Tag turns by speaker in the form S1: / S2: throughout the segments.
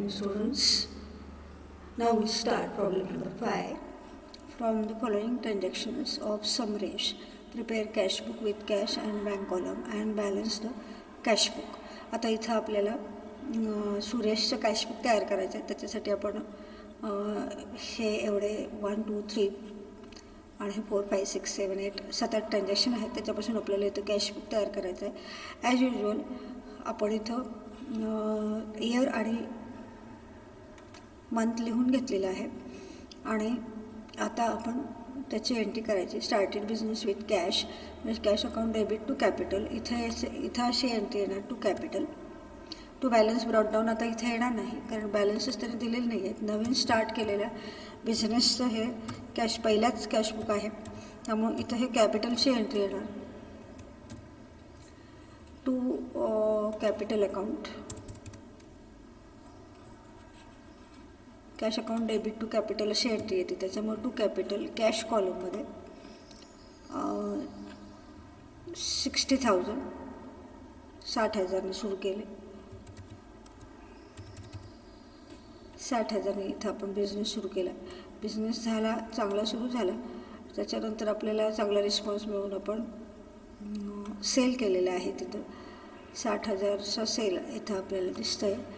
S1: morning, students. Now we start problem number 5. From the following transactions of Samresh, prepare cash book with cash and bank column and balance the cash book. आता इथं आपल्याला सुरेशचं cash book तयार करायचं आहे. त्याच्यासाठी आपण हे एवढे 1 2 3 आणि 4 5 6 7 8 7-8 ट्रान्झॅक्शन आहेत. त्याच्यापासून आपल्याला इथं कॅश बुक तयार करायचं आहे. ॲज युजल आपण इथं इयर आणि मंथ लिहून घेतलेलं आहे आणि आता आपण त्याची एंट्री करायची. स्टार्टेड बिझनेस विथ कॅश म्हणजे cash account debit to capital. इथं अशी एंट्री येणार to capital. To balance brought down आता इथे येणार नाही कारण बॅलन्सेस तरी दिलेले नाही आहेत. नवीन स्टार्ट केलेल्या बिझनेसचं हे कॅश पहिल्याच कॅश बुक आहे त्यामुळे इथं हे कॅपिटलची एंट्री येणार. To capital account cash account debit to capital अशी एंट्री येते. त्याच्यामुळे टू कॅपिटल कॅश कॉलममध्ये 60,000 60,000ने सुरू केले. 60,000ने इथं आपण बिझनेस सुरू केला. बिझनेस झाला, चांगला सुरू झाला. त्याच्यानंतर आपल्याला चांगला रिस्पॉन्स मिळून आपण सेल केलेला आहे. तिथं 60,000चा सेल इथं आपल्याला दिसतं आहे.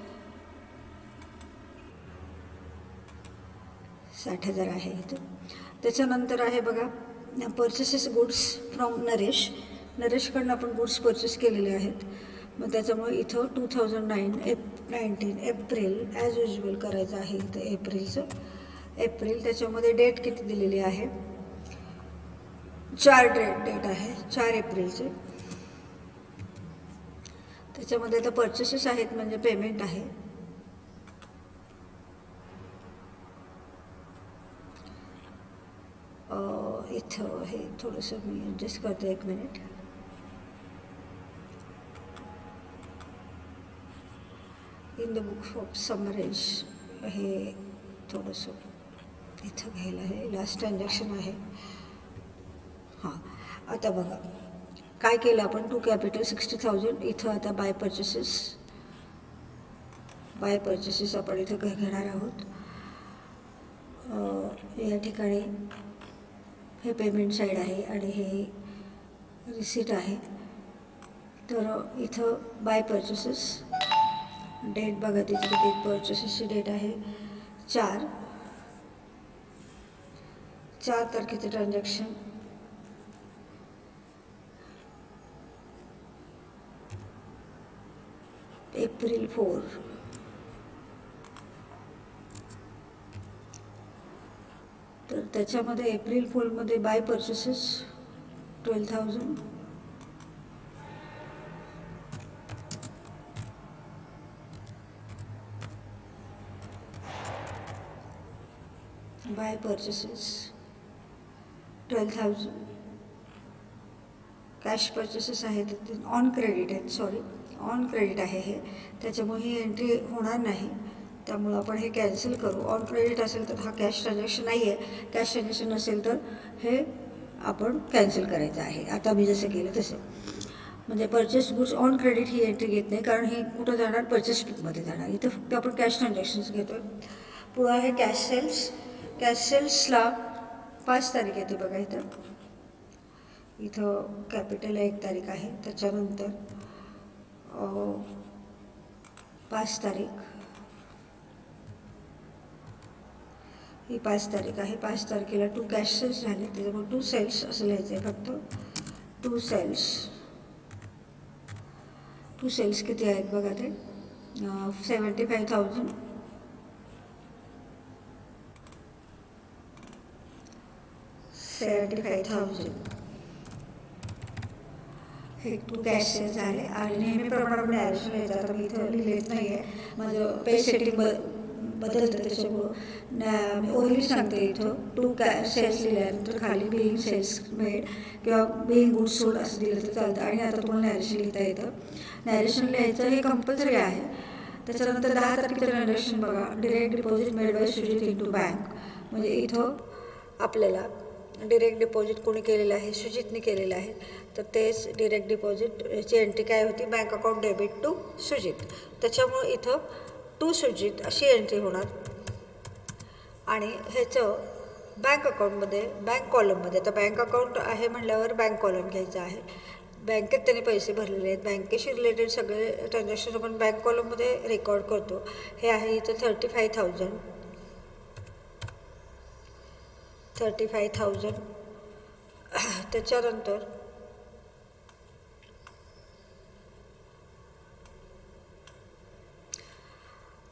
S1: 60,000 आहे इथं. त्याच्यानंतर आहे बघा परचेसेस गुड्स फ्रॉम नरेशकडनं आपण गुड्स परचेस केलेले आहेत. मग त्याच्यामुळे इथं 2019 एप्रिल ॲज युजल करायचं आहे. इथं एप्रिल त्याच्यामध्ये डेट किती दिलेली आहे? 4 डेट आहे, 4 एप्रिलचे. त्याच्यामध्ये आता परचेसेस आहेत म्हणजे पेमेंट आहे. इथं हे थोडंसं मी ॲडजस्ट करते, 1 minute. In the book of Samresh हे थोडंसं इथं घ्यायला आहे. लास्ट ट्रान्झॅक्शन आहे. हां, आता बघा काय केलं आपण. टू कॅपिटल 60,000 इथं आता बाय परचेसेस आपण इथं घेणार आहोत. या ठिकाणी हे पेमेंट साईड आहे आणि हे रिसीट आहे. तर इथं बाय परचेसेस डेट बघा. तिथे डेट परचेसेसची डेट आहे 4 तारखेचं ट्रान्झॅक्शन. एप्रिल 4 तर त्याच्यामध्ये एप्रिल 4मध्ये buy purchases 12,000. Buy purchases 12,000. Cash purchases आहेत ऑन क्रेडिट आहेत. ऑन क्रेडिट आहे हे. त्याच्यामुळे ही एंट्री होणार नाही. त्यामुळं आपण हे कॅन्सल करू. ऑन क्रेडिट असेल तर हा कॅश ट्रान्झॅक्शन नाही आहे. कॅश ट्रान्झॅक्शन नसेल तर हे आपण कॅन्सल करायचं आहे. आता मी जसं केलं तसं. म्हणजे purchase goods on credit he entry घेत नाही कारण हे कुठं जाणार? परचेस बुकमध्ये जाणार. इथं फक्त आपण कॅश ट्रान्झॅक्शन्स घेतो आहे. पुढं आहे कॅश सेल्सला 5 तारीख येते बघा. इथं कॅपिटल 1 तारीख आहे. त्याच्यानंतर 5 तारीख ही 5 तारीख आहे. 5 तारखेला 2 कॅश सेल्स झाले. त्याच्यामुळे 2 सेल्स असं लिहायचं आहे फक्त. 2 सेल्स किती आहेत बघा. ते 75,000 हे 2 कॅश सेल्स झाले. आणि नेहमीप्रमाणे आपण ॲडिशनल यायचं. आता मी इथं लिहिलेच नाही आहे. माझं पेज सेटिंग बदलतं त्याच्यामुळं मी ओरली सांगते. इथं 2 सेल्स लिहिल्यानंतर खाली बिईंग सेल्स मेड किंवा बिईंग गुड्स सोल्ड असं दिलं तर चालतं. आणि आता तुम्हाला नॅरेशन लिहिता येतं. नॅरेशन लिहायचं हे कंपल्सरी आहे. त्याच्यानंतर 10 तारखेचं ट्रान्झॅक्शन बघा. Direct deposit made by Sujit into bank. म्हणजे इथं आपल्याला डिरेक्ट डिपॉझिट कोणी केलेलं आहे? सुजितने केलेलं आहे. तर तेच डिरेक्ट डिपॉझिटची एंट्री काय होती? Bank account debit to Sujit. त्याच्यामुळं इथं टू सुजित अशी एंट्री होणार. आणि ह्याचं बँक अकाउंटमध्ये बँक कॉलममध्ये, आता बँक अकाउंट आहे म्हटल्यावर बँक कॉलम घ्यायचा आहे. बँकेत त्यांनी पैसे भरलेले आहेत, बँकेशी रिलेटेड सगळे ट्रान्झॅक्शन आपण बँक कॉलममध्ये रेकॉर्ड करतो. हे आहे इथं 35,000.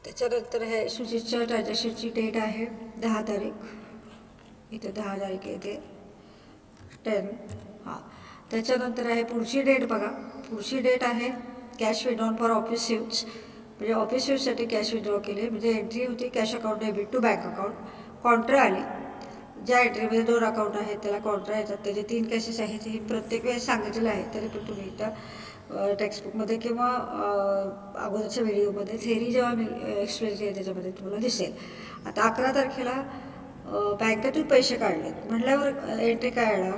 S1: त्याच्यानंतर हे सुजितच्या ट्रान्झॅक्शनची डेट आहे 10 तारीख. इथं 10 तारीख येते 10. त्याच्यानंतर आहे पुढची डेट बघा. पुढची डेट आहे cash withdrawn for office use, म्हणजे ऑफिस यूजसाठी कॅश विड्रॉ केले. म्हणजे एंट्री होती cash account debit to bank account. Contra आली. ज्या एंट्रीमध्ये 2 अकाउंट आहेत त्याला कॉन्ट्रा येतात. त्याचे 3 कॅशेस आहेत. हे प्रत्येक वेळेस सांगितलेलं आहे, तरी पण तुम्ही इथं टेक्स्टबुकमध्ये किंवा अगोदरच्या व्हिडिओमध्ये थेरी जेव्हा मी एक्सप्लेन केली त्याच्यामध्ये तुम्हाला दिसेल. आता 11 तारखेला बँकेतून पैसे काढले म्हटल्यावर एंट्री काय येणार?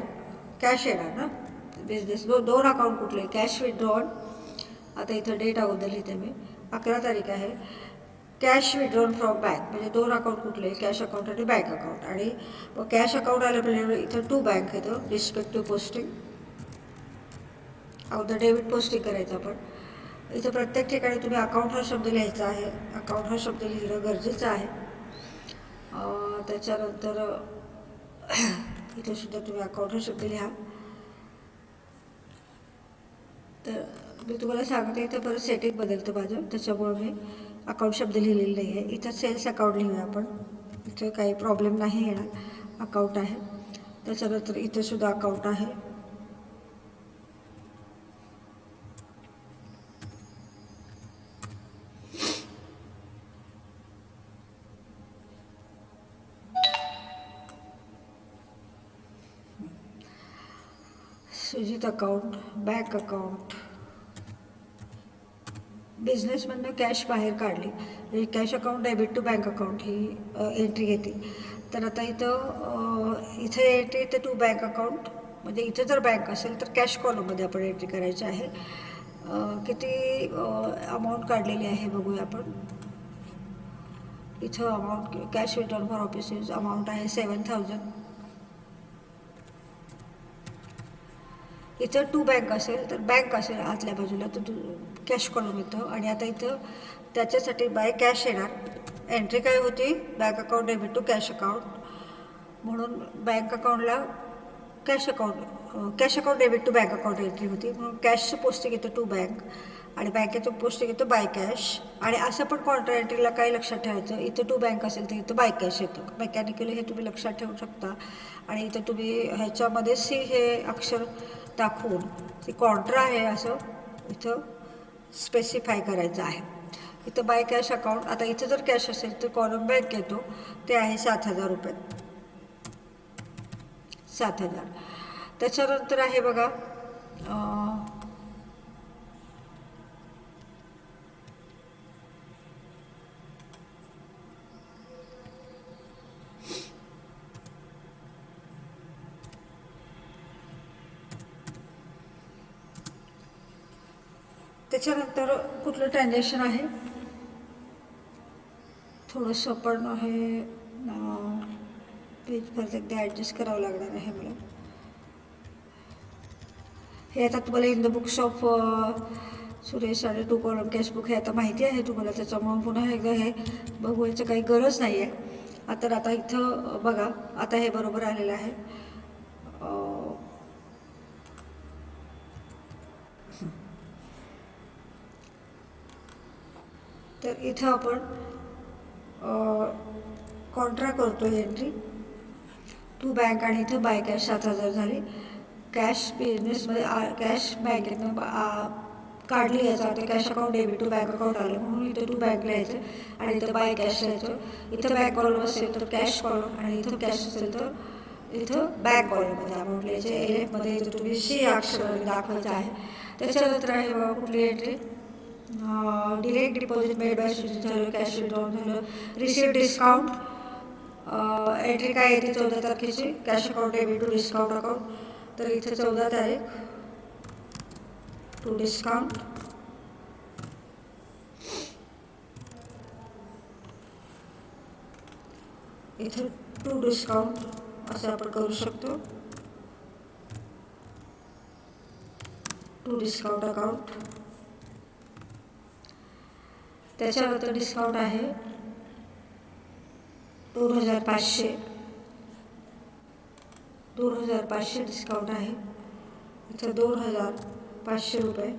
S1: कॅश येणार ना. बिझनेस 2 अकाउंट कुठले? Cash withdrawn. आता इथं डेट अगोदर लिहिते मी, 11 तारीख आहे. कॅश विड्रॉन फ्रॉम बँक, म्हणजे 2 अकाउंट कुठले? कॅश अकाउंट आणि बँक अकाउंट. आणि कॅश अकाउंट आलं म्हणजे इथं टू बँक येतं. रिस्पेक्टिव्ह पोस्टिंग अगोदर डेबिट पोस्टिंग करायचं आपण. इथं प्रत्येक ठिकाणी तुम्ही अकाउंट हा शब्द लिहायचा आहे. अकाउंट हा शब्द लिहिणं गरजेचं आहे. त्याच्यानंतर इथं सुद्धा तुम्ही अकाउंट हा शब्द लिहा. तर मी तुम्हाला सांगते इथं परत सेटिंग बदलतं माझं, त्याच्यामुळं मी अकाउंट शब्द लिहिलेला नाही आहे. इथं सेल्स अकाउंट लिहूया आपण. इथं काही प्रॉब्लेम नाही येणार. अकाउंट आहे. त्याच्यानंतर इथं सुद्धा अकाउंट आहे. Sujit account, bank account. बिझनेसमधनं कॅश बाहेर काढली म्हणजे cash account debit to bank account ही एंट्री घेते. तर आता इथं एंट्री येते टू बँक अकाउंट, म्हणजे इथं जर बँक असेल तर कॅश कॉलममध्ये आपण एंट्री करायची आहे. किती अमाऊंट काढलेली आहे बघूया आपण. इथं amount cash withdrawn for office use amount आहे 7,000. इथं टू बँक असेल तर बँक असेल आतल्या बाजूला तर कॅश कॉलम येतं. आणि आता इथं त्याच्यासाठी बाय कॅश येणार. एंट्री काय होती? Bank account debit to cash account, म्हणून बँक अकाउंटला cash account debit to bank account entry होती, म्हणून कॅशचं पोस्टिंग येतं टू बँक आणि बँकेचं पोस्टिंग येतं बाय कॅश. आणि असं पण कॉन्ट्रा एंट्रीला काय लक्षात ठेवायचं, इथं टू बँक असेल तर इथं बाय कॅश येतं. मेकॅनिकली हे तुम्ही लक्षात ठेवू शकता. आणि इथं तुम्ही ह्याच्यामध्ये सी हे अक्षर दाखवून ती कॉन्ट्रा आहे असं इथं स्पेसिफाय करायचं आहे. इथं बाय कॅश अकाउंट. आता इथं जर कॅश असेल तर कॉलम बँक येतो, ते आहे 7,000 रुपये. 7,000. त्याच्यानंतर आहे बघा त्याच्यानंतर कुठलं ट्रान्झॅक्शन आहे थोडंसं पण हे पेज परत एकदा ॲडजस्ट करावं लागणार आहे मला. हे आता तुम्हाला in the books of Suresh आणि 2 कॉलम कॅशबुक हे आता माहिती आहे तुम्हाला, त्याच्यामुळे पुन्हा एकदा हे बघवायचं काही गरज नाही आहे. आता इथं बघा, आता हे बरोबर आलेलं आहे. तर इथं आपण कॉन्ट्रा करतो एंट्री टू बँक आणि इथं बाय कॅश 7,000 झाली. कॅश बिझनेसमध्ये कॅश बँकेतनं काढली याचा अर्थ cash account debit to bank account आलं, म्हणून इथं टू बँक लिहायचं आणि इथं बाय कॅश लिहायचं. इथं बँक कॉलम असेल तर कॅश कॉलम आणि इथं कॅश असेल तर इथं बँक कॉलममध्ये अमाऊंट लिहायचे. एलएफमध्ये इथं तुम्ही सी अक्षर दाखवायचं आहे. त्याच्यानंतर आहे बघा कुठली entry, direct deposit made by Sujit झालं, कॅश विड्रॉन झालं, रिसिव्ह डिस्काउंट. एंट्री काय येते 14 तारखेची, cash account debit to discount account. तर इथे 14 तारीख टू डिस्काउंट. इथे टू डिस्काउंट असं आपण करू शकतो. To discount account. त्याच्यानंतर डिस्काउंट आहे 2500. 2500 डिस्काउंट आहे. इथं 2500 रुपये.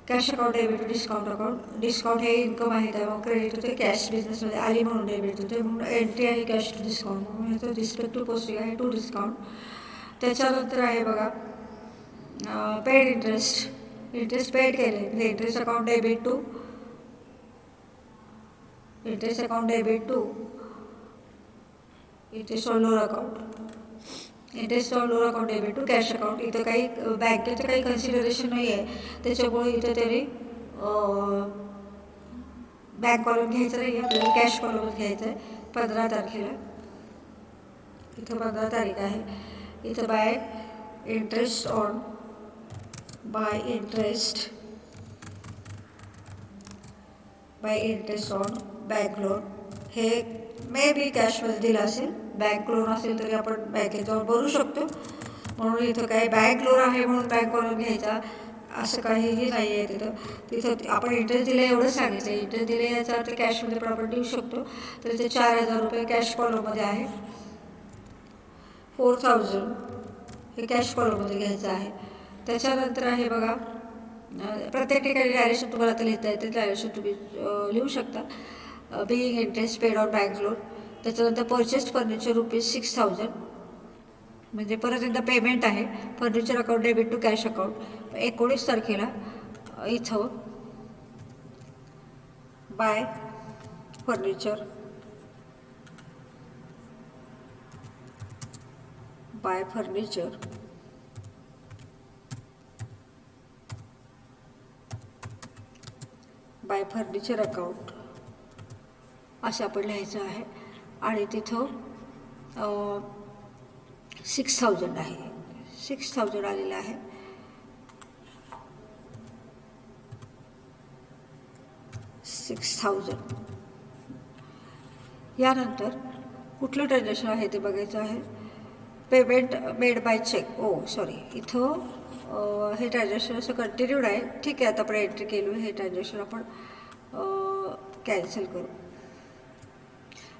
S1: Cash account debit discount account. Discount हे इन्कम आहे त्यामुळे क्रेडिट होते. कॅश बिझनेसमध्ये आली म्हणून डेबिट होते, म्हणून एंट्री आहे कॅश टू डिस्काउंट. म्हणून इथं रिस्पेक्ट टू पोस्टिंग आहे टू डिस्काउंट. त्याच्यानंतर आहे बघा पेड इंटरेस्ट. इंटरेस्ट पेड केले म्हणजे interest account debit to interest on loan account. Interest on loan account debit to cash account. इथं काही बँकेचं काही कन्सिडरेशन नाही आहे, त्याच्यामुळे इथं तरी बँक कॉलम घ्यायचं नाही आहे, आपल्याला कॅश कॉलमच घ्यायचं आहे. 15 तारखेला इथं 15 तारीख आहे. इथं bye interest on bank loan. हे मे बी कॅशमध्ये दिलं असेल. बँक लोन असेल तरी आपण बँकेत जाऊन भरू शकतो, म्हणून इथं काही बँक लोन आहे म्हणून बँक लोन घ्यायचा असं काहीही नाही आहे. तिथं आपण इंटरेस्ट दिले एवढं सांगितलं. इंटरेस्ट दिले याचा अर्थ कॅशमध्ये पण आपण देऊ शकतो. तर इथे 4000 रुपये कॅश कॉलममध्ये आहे. 4000 हे कॅश कॉलममध्ये घ्यायचं आहे. त्याच्यानंतर आहे बघा प्रत्येक ठिकाणी डायरेक्शन तुम्हाला आता लिहिता येते. डायरेक्शन तुम्ही लिहू शकता. Being interest paid on bank loan. त्याच्यानंतर परचेस्ड फर्निचर ₹6000 म्हणजे परत एकदा पेमेंट आहे. Furniture account debit to cash account. 19 तारखेला इथं बाय फर्निचर अकाउंट असं आपण लिहायचं आहे. आणि तिथं 6000 आहे. 6000 आलेलं आहे. यानंतर कुठलं ट्रान्झॅक्शन आहे ते बघायचं आहे. Payment made by cheque. इथं हे ट्रान्झॅक्शन असं कंटिन्यूड आहे. ठीक आहे, आता आपण एंट्री केलो. हे ट्रान्झॅक्शन आपण कॅन्सल करू.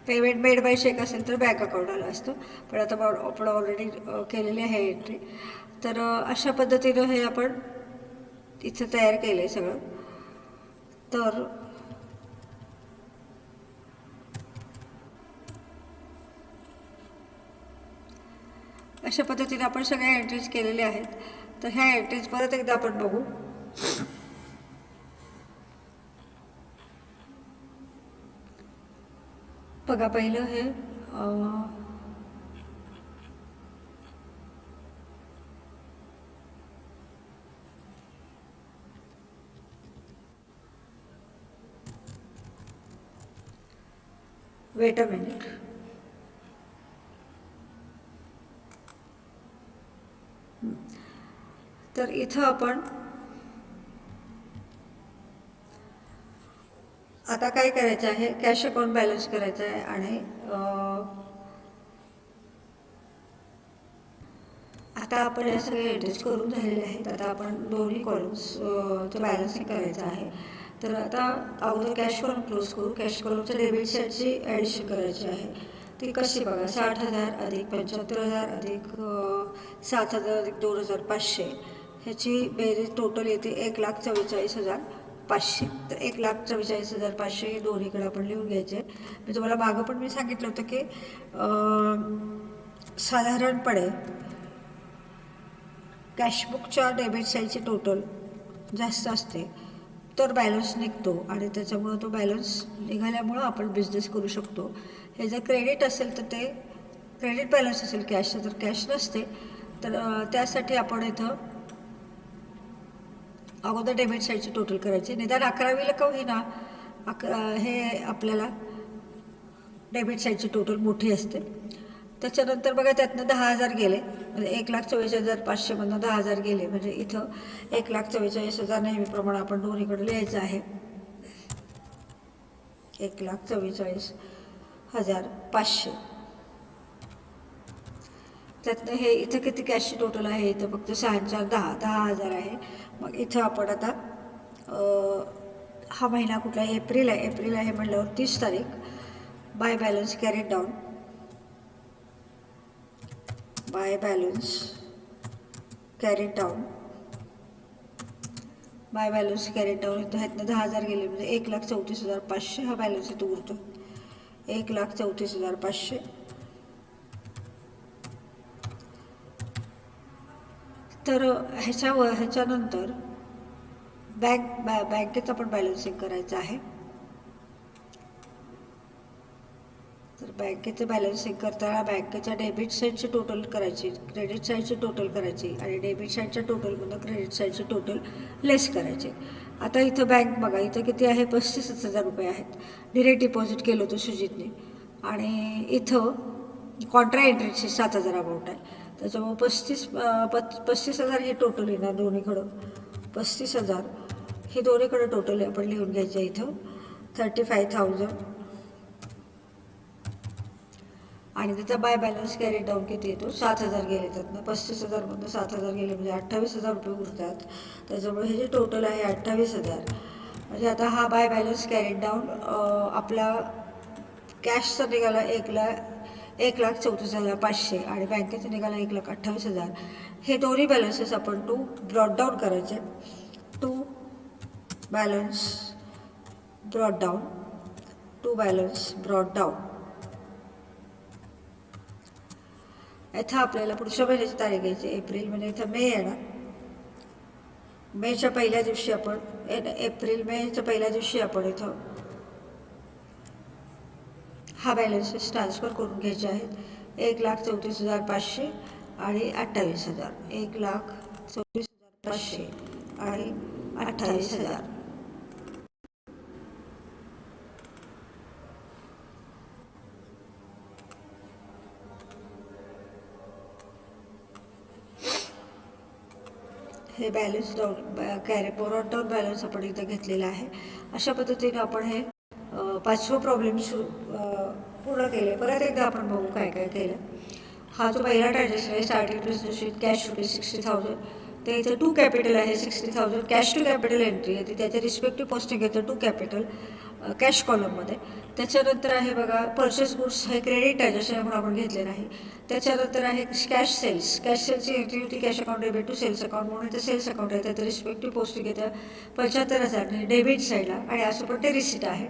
S1: पेमेंट मेड बाय चेक असेल तर बँक अकाउंट आलं असतं, पण आता आपण ऑलरेडी केलेली आहे एंट्री. तर अशा पद्धतीनं हे आपण इथं तयार केलं आहे सगळं. तर अशा पद्धतीने आपण सगळ्या एंट्रीज केलेल्या आहेत. तर ह्या एंट्रीज परत एकदा आपण बघू. बघा पहिलं हे वेट अ मिनिट. तर इथं आपण आता काय करायचं आहे, कॅश अकाउंट बॅलन्स करायचं आहे. आणि आता आपण या सगळ्या एंट्रीज करून झालेल्या आहेत. आता आपण दोन्ही कॉलम्सचं बॅलन्सिंग करायचं आहे. तर आता अगोदर कॅश कॉलम क्लोज करू. कॅश कॉलमच्या डेबिट साईडची ॲडिशन करायची आहे. ती कशी बघा, 60,000 अधिक 75,000 अधिक 7,000 अधिक 2,500 ह्याची बेरीज टोटल येते 1,44,500. तर 1,44,500 हे दोन्हीकडे आपण लिहून घ्यायचे. मी तुम्हाला मागं पण मी सांगितलं होतं की साधारणपणे कॅशबुकच्या डेबिट साईडची टोटल जास्त असते तर बॅलन्स निघतो, आणि त्याच्यामुळं तो बॅलन्स निघाल्यामुळं आपण बिझनेस करू शकतो. हे जर क्रेडिट असेल तर ते क्रेडिट बॅलन्स असेल कॅशचं, तर कॅश नसते. तर त्यासाठी आपण इथं अगोदर डेबिट साईडची टोटल करायची. निदान 11वीला का होईना हे आपल्याला डेबिट साईडची टोटल मोठी असते. त्याच्यानंतर बघा त्यातनं 10,000 गेले, म्हणजे 1,44,500मधनं 10,000 गेले, म्हणजे इथं 1,44,000 नेहमीप्रमाणे आपण दोन्हीकडे लिहायचं आहे. 1,44,000 16,500. त्यातनं हे इथं किती कॅश टोटल आहे, इथं फक्त 6,4,10,10,000 आहे. मग इथं आपण आता हा महिना कुठला आहे, एप्रिल आहे. एप्रिल आहे म्हटल्यावर 30 तारीख. By balance carried down, by balance carried down, by balance carried down. इथं ह्यातनं 10,000 गेले म्हणजे 1,34,500 हा बॅलन्स इथं उरतो. 1,34,500. तर ह्याच्यानंतर बँकेत आपण बॅलन्सिंग करायचं आहे. तर बँकेचं बॅलन्सिंग करताना बँकेच्या डेबिट साईडची टोटल करायची, क्रेडिट साईडची टोटल करायची आणि डेबिट साईडच्या टोटलमधून क्रेडिट साईडची टोटल लेस करायचे. आता इथं बँक बघा, इथं किती आहे, 35,000 रुपये आहेत. डिरेक्ट डिपॉझिट केलं होतं सुजितने आणि इथं कॉन्ट्रा एंट्रीची 7,000 अमाऊंट आहे. त्याच्यामुळे 35,000 हे टोटल येणार दोन्हीकडं. 35,000 हे दोन्हीकडं टोटल आपण लिहून घ्यायचं इथं. 35,000 आणि त्याचा बाय बॅलन्स कॅरी डाऊन किती येतो, 7,000 गेले. त्यातनं 35,000मधून 7,000 गेले म्हणजे 28,000 रुपये उरतात. त्याच्यामुळे हे जे टोटल आहे 28,000. म्हणजे आता हा बाय बॅलन्स कॅरी डाऊन आपला कॅशचा निघाला 1,34,500 आणि बँकेचा निघाला 1,28,000. हे दोन्ही बॅलन्सेस आपण टू ब्रॉड डाऊन करायचे. To balance brought down, to balance brought down. इथं आपल्याला पुढच्या महिन्याची तारीख घ्यायची, एप्रिल म्हणजे इथं मे येणार. मेच्या पहिल्या दिवशी आपण मेच्या पहिल्या दिवशी आपण इथं हा बॅलन्सेस ट्रान्सफर करून घ्यायचे आहेत. 1,34,500 आणि 28,000. 1,34,500 आणि 28,000. हे balance down broad down balance आपण इथं घेतलेला आहे. अशा पद्धतीने आपण हे 5वं प्रॉब्लेम पूर्ण केले. परत एकदा आपण बघू काय काय केलं. हा जो पहिला ट्रान्झॅक्शन आहे, स्टार्टिंग बिझनेस कॅश ₹60,000. ते इथं टू कॅपिटल आहे 60,000. कॅश टू कॅपिटल एंट्री आहे ती त्याच्या रिस्पेक्टिव्ह पोस्टिंग येतं टू कॅपिटल कॅश कॉलममध्ये. त्याच्यानंतर आहे बघा परचेस गुड्स, हे क्रेडिट ट्रान्झॅक्शन म्हणून आपण घेतले नाही. त्याच्यानंतर आहे कॅश सेल्स. कॅश सेल्सची एंट्री होती cash account debit to sales account म्हणून इथं सेल्स अकाउंट आहे. त्याचं रिस्पेक्टिव्ह पोस्टिंग येतं 75,000 डेबिट साईडला आणि असं पण ते रिसिट आहे.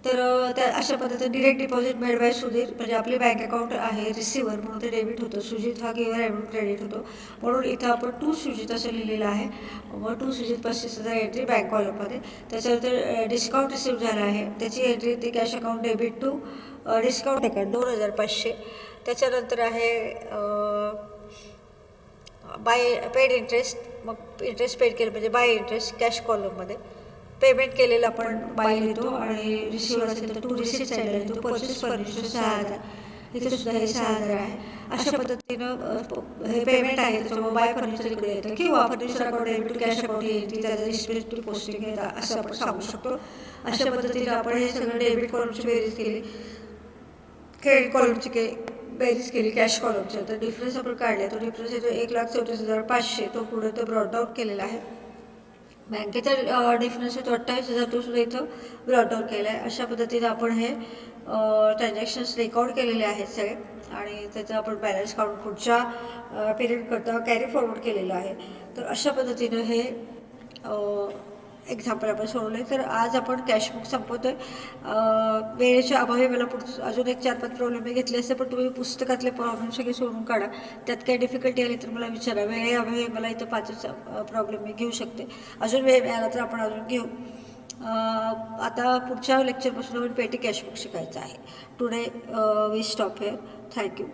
S1: तर त्या अशा पद्धतीने direct deposit made bye Sudhir, म्हणजे आपली बँक अकाउंट आहे रिसिव्हर म्हणून ते डेबिट होतं. सुजित हा गिव्हर आहे म्हणून क्रेडिट होतो. म्हणून इथं आपण टू सुजित असं लिहिलेलं आहे. मग टू सुजित 35,000 एंट्री बँक कॉलममध्ये. त्याच्यानंतर डिस्काउंट रिसिव्ह झाला आहे त्याची एंट्री ती cash account debit to discount account 2,500. त्याच्यानंतर आहे बाय पेड इंटरेस्ट. मग इंटरेस्ट पेड केलं म्हणजे बाय इंटरेस्ट कॅश कॉलममध्ये. पेमेंट केलेलं आपण बाय लिहितो आणि रिसिव्ह असेल तर टू रिसिट साईडला लिहितो. परचेस फर्निचर 6,000, इथे सुद्धा हे 6,000 आहे. अशा पद्धतीनं हे पेमेंट आहे. त्याच्यामुळे बाय फर्निचर इकडे येतं किंवा furniture account debit to cash account येते, त्याचं रिस्पेक्टिव्ह पोस्टिंग येतं असं आपण सांगू शकतो. अशा पद्धतीने आपण हे सगळं डेबिट कॉलमची बेरीज केली, क्रेडिट कॉलमची बेरीज केली कॅश कॉलमच्या. तर डिफरन्स आपण काढले. तो डिफरन्स येतो 1,34,500. तो पुढे तो ब्रॉड आउट केलेला आहे. बँकेचा डिफरन्स येतो 28,000. तो सुद्धा इथं ब्रॉड आउट केला आहे. अशा पद्धतीने आपण हे ट्रान्झॅक्शन्स रेकॉर्ड केलेले आहेत सगळे आणि त्याचा आपण बॅलन्स काढून पुढच्या पिरियड करता कॅरी फॉरवर्ड केलेलं आहे. तर अशा पद्धतीनं हे एक्झाम्पल आपण सोडवलं आहे. तर आज आपण कॅशबुक संपवतो आहे. वेळेच्या अभावी मला अजून एक 4-5 प्रॉब्लेम मी घेतले असते, पण तुम्ही पुस्तकातले प्रॉब्लेम सगळे सोडून काढा. त्यात काही डिफिकल्टी आली तर मला विचारा. वेळेअभावी मला इथं 5 प्रॉब्लेम मी घेऊ शकते. अजून वेळ मिळाला तर आपण अजून घेऊ. आता पुढच्या लेक्चरपासून आपण पेटी कॅशबुक शिकायचं आहे. Today we stop here. Thank you.